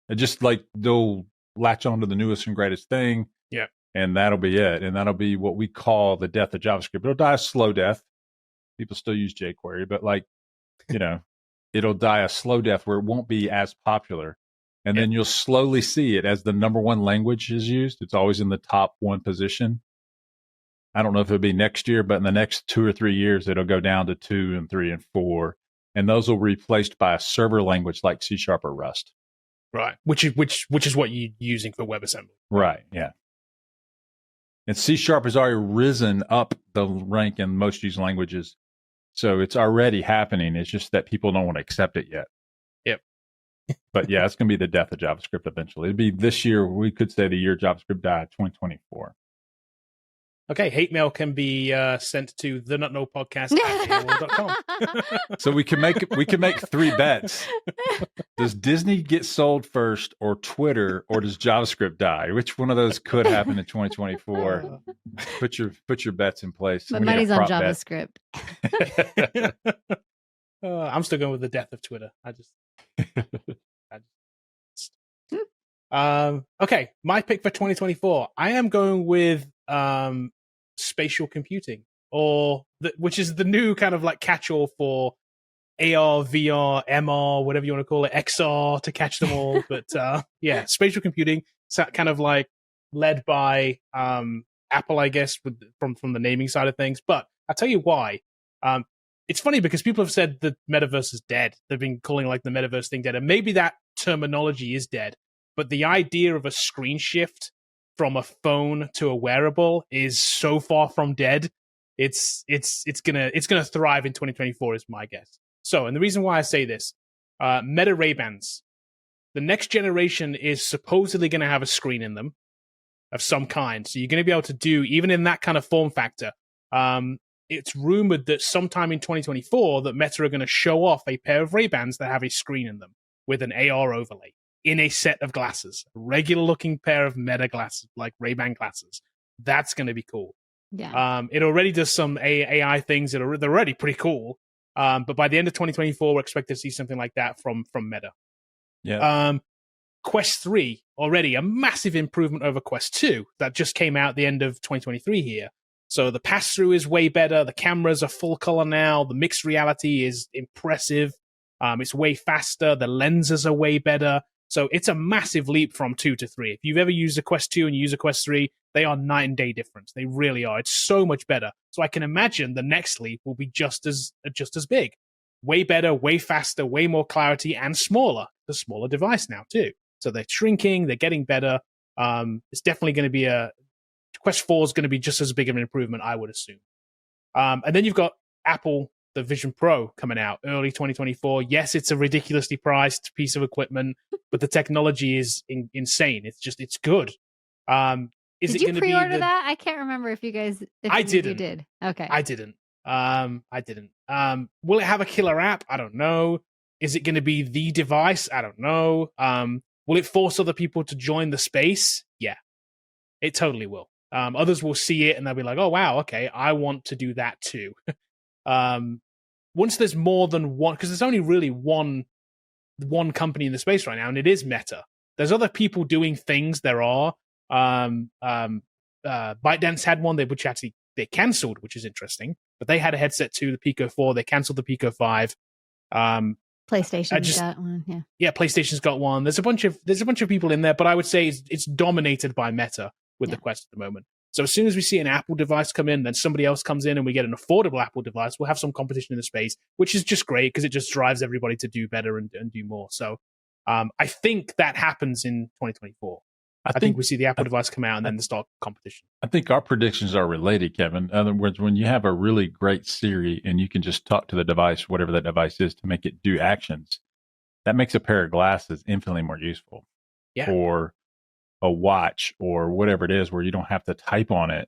It just like they'll latch on to the newest and greatest thing. Yeah. And that'll be it. And that'll be what we call the death of JavaScript. It'll die a slow death. People still use jQuery, but like it'll die a slow death where it won't be as popular. And then you'll slowly see it as the number one language is used. It's always in the top one position. I don't know if it'll be next year, but in the next 2 or 3 years, it'll go down to 2 and 3 and 4. And those will be replaced by a server language like C# or Rust. Right. Which is what you're using for WebAssembly. Right. Yeah. And C# has already risen up the rank in most used languages. So it's already happening. It's just that people don't want to accept it yet. Yep. But yeah, it's going to be the death of JavaScript eventually. It'd be this year. We could say the year JavaScript died, 2024. Okay, hate mail can be sent to the notknowpodcast@aol.com. So we can make 3 bets. Does Disney get sold first, or Twitter, or does JavaScript die? Which one of those could happen in 2024? Put your bets in place. My money's on JavaScript. I'm still going with the death of Twitter. Okay, my pick for 2024. I am going with spatial computing, which is the new kind of like catch-all for AR, VR, MR, whatever you want to call it, XR to catch them all. But yeah, spatial computing, kind of like led by Apple, I guess, from the naming side of things. But I'll tell you why. It's funny because people have said the metaverse is dead. They've been calling like the metaverse thing dead, and maybe that terminology is dead. But the idea of a screen shift from a phone to a wearable is so far from dead. It's gonna thrive in 2024 is my guess. So, and the reason why I say this, Meta Ray-Bans, the next generation is supposedly going to have a screen in them of some kind. So you're going to be able to do, even in that kind of form factor. It's rumored that sometime in 2024 that Meta are going to show off a pair of Ray-Bans that have a screen in them with an AR overlay in a set of glasses, a regular looking pair of Meta glasses, like Ray-Ban glasses. That's going to be cool. Yeah. It already does some AI things they're already pretty cool. But by the end of 2024, we're expected to see something like that from Meta. Yeah. Quest 3, already a massive improvement over Quest 2 that just came out at the end of 2023 here. So the pass-through is way better. The cameras are full color now. The mixed reality is impressive. It's way faster. The lenses are way better. So it's a massive leap from 2 to 3. If you've ever used a Quest 2 and you use a Quest 3, they are night and day difference. They really are. It's so much better. So I can imagine the next leap will be just as big. Way better, way faster, way more clarity, and smaller. The smaller device now, too. So they're shrinking, they're getting better. It's definitely going to be Quest 4 is going to be just as big of an improvement, I would assume. And then you've got Apple, the Vision Pro, coming out early 2024. Yes, it's a ridiculously priced piece of equipment, but the technology is insane. It's good. Did you pre-order that? I can't remember if you guys. I didn't. You did. Okay. I didn't. I didn't. Will it have a killer app? I don't know. Is it going to be the device? I don't know. Will it force other people to join the space? Yeah, it totally will. Others will see it and they'll be like, "Oh wow, okay, I want to do that too." Once there's more than one, because there's only really one company in the space right now, and it is Meta. There's other people doing things. There are. ByteDance had one, which actually they cancelled, which is interesting. But they had a headset too, the Pico 4. They cancelled the Pico 5. PlayStation's got one. Yeah, PlayStation's got one. There's a bunch of people in there, but I would say it's dominated by Meta with the Quest at the moment. So as soon as we see an Apple device come in, then somebody else comes in and we get an affordable Apple device, we'll have some competition in the space, which is just great because it just drives everybody to do better and do more. So I think that happens in 2024. I think we see the Apple device come out and then start competition. I think our predictions are related, Kevin. In other words, when you have a really great Siri and you can just talk to the device, whatever that device is, to make it do actions, that makes a pair of glasses infinitely more useful. Yeah. Or a watch or whatever it is where you don't have to type on it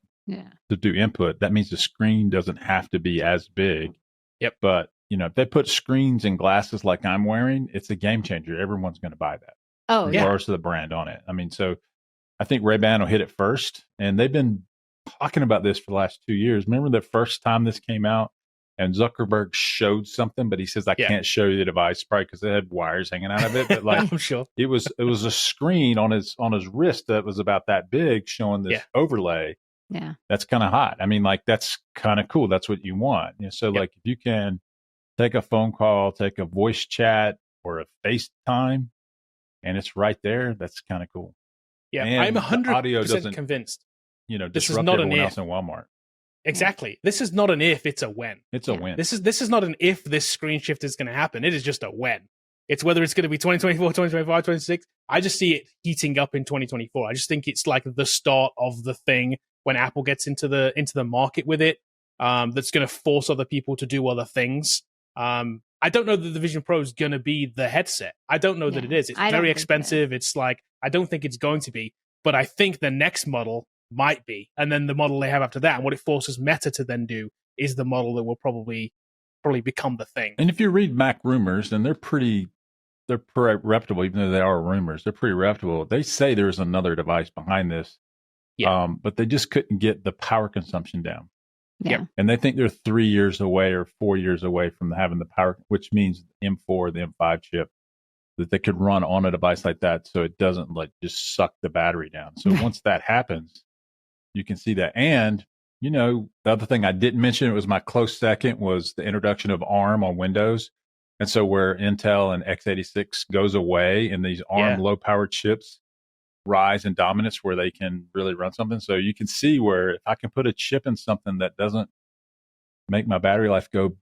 to do input. That means the screen doesn't have to be as big. Yep. But, if they put screens and glasses like I'm wearing, it's a game changer. Everyone's going to buy that. Oh, regardless of the brand on it. I mean, so I think Ray-Ban will hit it first. And they've been talking about this for the last 2 years. Remember the first time this came out and Zuckerberg showed something, but he says, I can't show you the device, probably because it had wires hanging out of it. But like, I'm sure it was a screen on his wrist that was about that big showing this overlay. Yeah. That's kind of hot. I mean, like, that's kind of cool. That's what you want. So like, if you can take a phone call, take a voice chat or a FaceTime, and it's right there. That's kind of cool. Yeah, and I'm 100% doesn't, convinced. This is not everyone else in Walmart. Exactly. This is not an if, it's a when. It's a when. This is not an if this screen shift is going to happen. It is just a when. It's whether it's going to be 2024, 2025, 2026. I just see it heating up in 2024. I just think it's like the start of the thing when Apple gets into the market with it. That's going to force other people to do other things. I don't know that the Vision Pro is going to be the headset. I don't know that it is. It's very expensive. It's like, I don't think it's going to be, but I think the next model might be. And then the model they have after that, and what it forces Meta to then do is the model that will probably become the thing. And if you read Mac rumors, and they're pretty reputable, even though they are rumors, they're pretty reputable. They say there's another device behind this. Yeah. But they just couldn't get the power consumption down. Yeah. And they think they're 3 years away or 4 years away from having the power, which means the M4, the M5 chip, that they could run on a device like that so it doesn't like just suck the battery down. So once that happens, you can see that. And, the other thing I didn't mention, it was my close second, was the introduction of ARM on Windows. And so where Intel and x86 goes away and these ARM low power chips rise in dominance where they can really run something. So you can see where if I can put a chip in something that doesn't make my battery life go,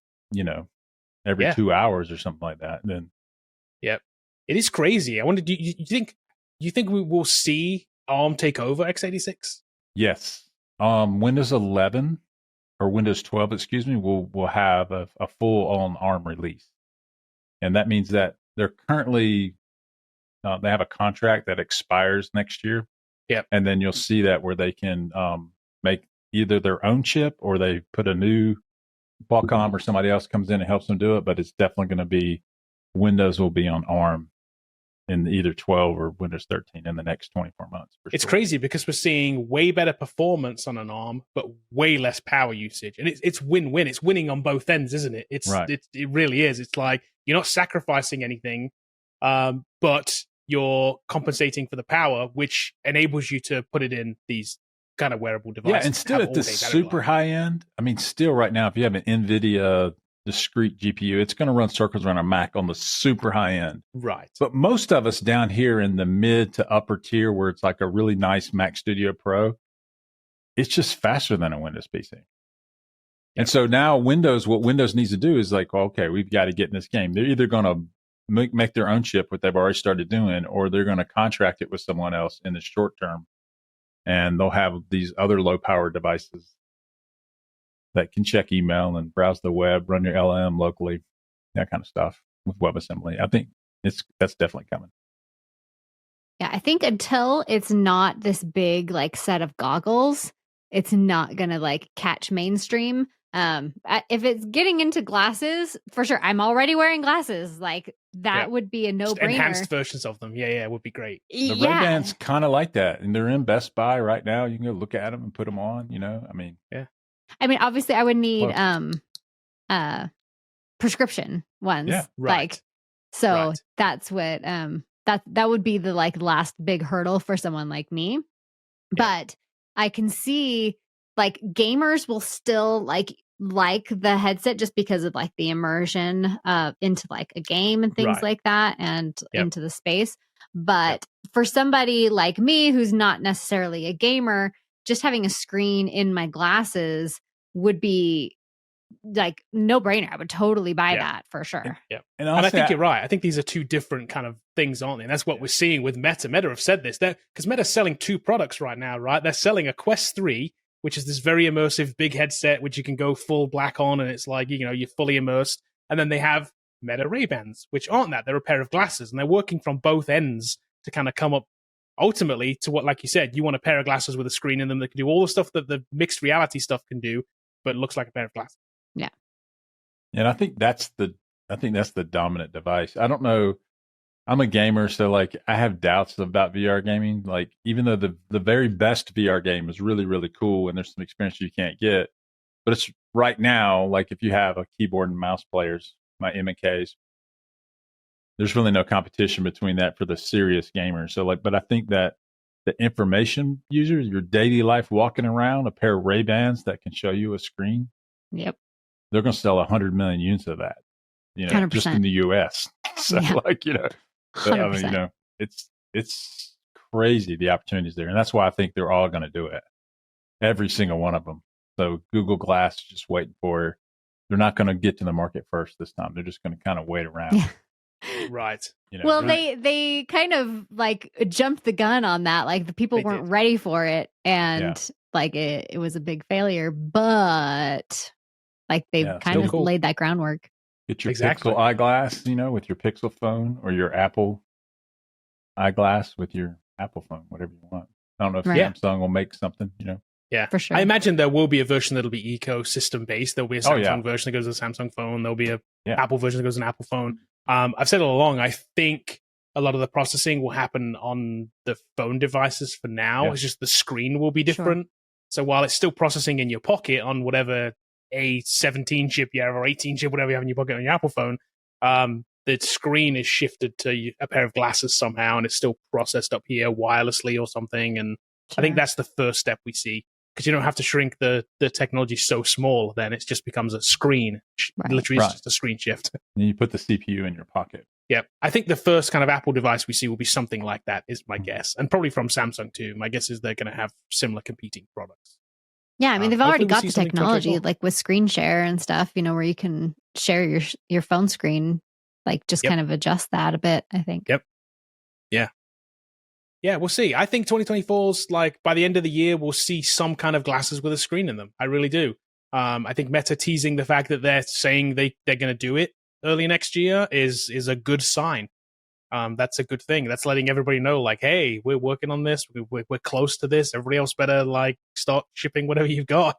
every 2 hours or something like that, then. Yep. It is crazy. I wonder, do you think we will see ARM take over x86? Yes. Windows 11 or Windows 12, will have a full on ARM release. And that means that they're currently, they have a contract that expires next year. Yep. And then you'll see that where they can make either their own chip or they put a new Qualcomm or somebody else comes in and helps them do it. But it's definitely going to be, Windows will be on ARM in either 12 or Windows 13 in the next 24 months. It's crazy because we're seeing way better performance on an ARM, but way less power usage. And it's win-win. It's winning on both ends, isn't it? It really is. It's like you're not sacrificing anything, but you're compensating for the power, which enables you to put it in these kind of wearable devices. Yeah, and still at the super high end. I mean, still right now, if you have an NVIDIA discrete GPU, it's going to run circles around a Mac on the super high end. Right. But most of us down here in the mid to upper tier where it's like a really nice Mac Studio Pro, it's just faster than a Windows PC. Yep. And so now what Windows needs to do is like, okay, we've got to get in this game. They're either going to make their own chip, what they've already started doing, or they're going to contract it with someone else in the short term. And they'll have these other low power devices that can check email and browse the web, run your LLM locally, that kind of stuff with WebAssembly. I think that's definitely coming. Yeah, I think until it's not this big like set of goggles, it's not going to like catch mainstream. If it's getting into glasses, for sure. I'm already wearing glasses. Like that would be a no-brainer. Enhanced versions of them. Yeah, it would be great. The Ray-Bans kind of like that. And they're in Best Buy right now. You can go look at them and put them on, I mean. Yeah. I mean, obviously I would need prescription ones. Yeah, right. Like, so that's what that would be the like last big hurdle for someone like me. Yeah. But I can see like gamers will still like the headset just because of like the immersion into like a game and things like that and into the space. But for somebody like me who's not necessarily a gamer, just having a screen in my glasses would be like no brainer. I would totally buy that for sure. Yeah. And I think you're right. I think these are two different kind of things, aren't they? And that's what we're seeing with Meta. Meta have said this because Meta's selling two products right now, right? They're selling a Quest 3, which is this very immersive big headset, which you can go full black on. And it's like, you're fully immersed. And then they have Meta Ray-Bans, which aren't that. They're a pair of glasses and they're working from both ends to kind of come up ultimately to what, like you said, you want a pair of glasses with a screen in them that can do all the stuff that the mixed reality stuff can do, but it looks like a pair of glasses. Yeah. And I think that's the dominant device. I don't know. I'm a gamer, so like I have doubts about VR gaming. Like even though the very best VR game is really, really cool and there's some experience you can't get, but it's right now, like if you have a keyboard and mouse players, my M&Ks, there's really no competition between that for the serious gamers. So like, but I think that the information user, your daily life walking around, a pair of Ray-Bans that can show you a screen. Yep. They're going to sell 100 million units of that. you know, just in the US. So like, you know, I mean, you know, it's crazy the opportunities there. And that's why I think they're all going to do it. Every single one of them. So Google Glass is just waiting for, they're not going to get to the market first this time. They're just going to kind of wait around. Yeah. Right. You know, well, they kind of like jumped the gun on that. Like the people weren't ready for it, and like it was a big failure. But like they've kind of laid that groundwork. Get your Pixel eyeglass, you know, with your Pixel phone, or your Apple eyeglass with your Apple phone, whatever you want. I don't know if Samsung will make something, you know. Yeah, for sure. I imagine there will be a version that'll be ecosystem based. There'll be a Samsung version that goes to a Samsung phone. There'll be a Apple version that goes to an Apple phone. I've said all along, I think a lot of the processing will happen on the phone devices for now. Yeah. It's just the screen will be different. Sure. So while it's still processing in your pocket on whatever A17 chip you have or 18 chip, whatever you have in your pocket on your Apple phone, the screen is shifted to a pair of glasses somehow, and it's still processed up here wirelessly or something. And I think that's the first step we see. Because you don't have to shrink the technology so small, then it just becomes a screen. Literally, it's just a screen shift. And you put the CPU in your pocket. Yep. I think the first kind of Apple device we see will be something like that, is my guess. And probably from Samsung too. My guess is they're going to have similar competing products. Yeah, I mean, they've already got the technology, like with screen share and stuff, you know, where you can share your phone screen, like just kind of adjust that a bit, I think. Yep. Yeah. Yeah, we'll see. I think 2024's like by the end of the year, we'll see some kind of glasses with a screen in them. I really do. I think Meta teasing the fact that they're saying they're going to do it early next year is a good sign. That's a good thing. That's letting everybody know, like, hey, we're working on this. We're close to this. Everybody else better like start shipping whatever you've got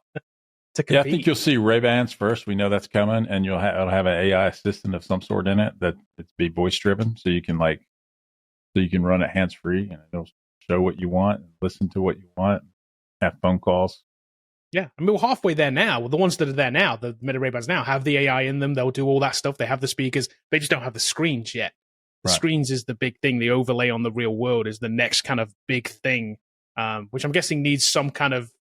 to compete. Yeah, I think you'll see Ray-Bans first. We know that's coming, and it'll have an AI assistant of some sort in it that it's be voice driven, so you can run it hands free, and it'll show what you want, and listen to what you want, have phone calls. Yeah, I mean, we're halfway there now. Well, the ones that are there now, the Meta Ray-Bans now, have the AI in them. They'll do all that stuff. They have the speakers. They just don't have the screens yet. The screens is the big thing. The overlay on the real world is the next kind of big thing, which I'm guessing needs some kind of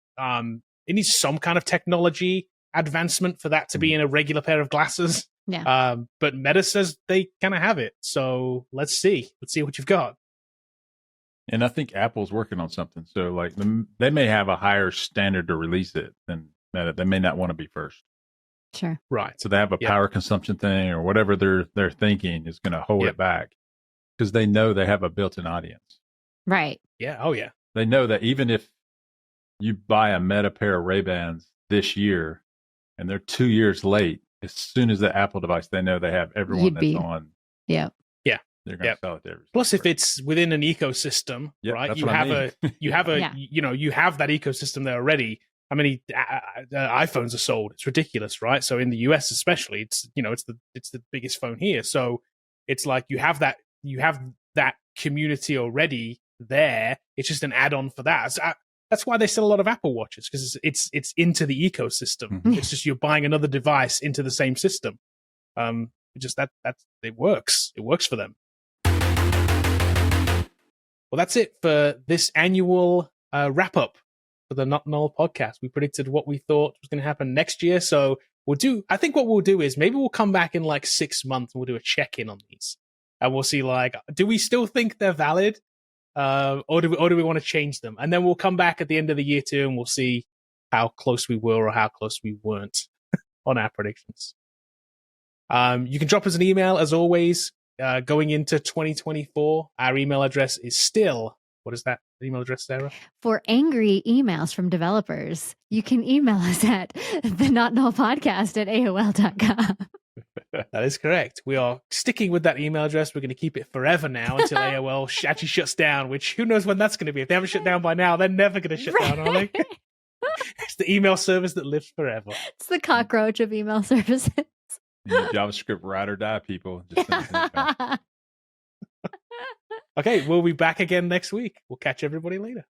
technology advancement for that to be in a regular pair of glasses. Yeah. But Meta says they kind of have it. So let's see. Let's see what you've got. And I think Apple's working on something. So like they may have a higher standard to release it than Meta. They may not want to be first. Sure. Right. So they have a power consumption thing or whatever they're thinking is going to hold it back because they know they have a built-in audience. Right. Yeah. Oh, yeah. They know that even if you buy a Meta pair of Ray-Bans this year and they're 2 years late, as soon as the Apple device, they know they have everyone that's on. Yeah. Yeah. They're going to sell it to everyone. Plus, if it's within an ecosystem, right? You have you have that ecosystem there already. How many iPhones are sold? It's ridiculous, right? So in the US, especially, it's the biggest phone here. So it's like you have that community already there. It's just an add-on for that. So that's why they sell a lot of Apple Watches, because it's into the ecosystem. Mm-hmm. It's just you're buying another device into the same system. It works. It works for them. Well, that's it for this annual wrap up for the Not Null podcast. We predicted what we thought was going to happen next year. So I think what we'll do is maybe we'll come back in like 6 months and we'll do a check-in on these. And we'll see, like, do we still think they're valid? Or do we want to change them? And then we'll come back at the end of the year too, and we'll see how close we were or how close we weren't on our predictions. You can drop us an email as always. Going into 2024, our email address is still, what is that email address, Sarah? For angry emails from developers, you can email us at thenotnullpodcast@aol.com. That is correct. We are sticking with that email address. We're going to keep it forever now until AOL actually shuts down, which who knows when that's going to be. If they haven't shut down by now, they're never going to shut down, are they? It's the email service that lives forever. It's the cockroach of email services. JavaScript ride or die, people. Just Okay, we'll be back again next week. We'll catch everybody later.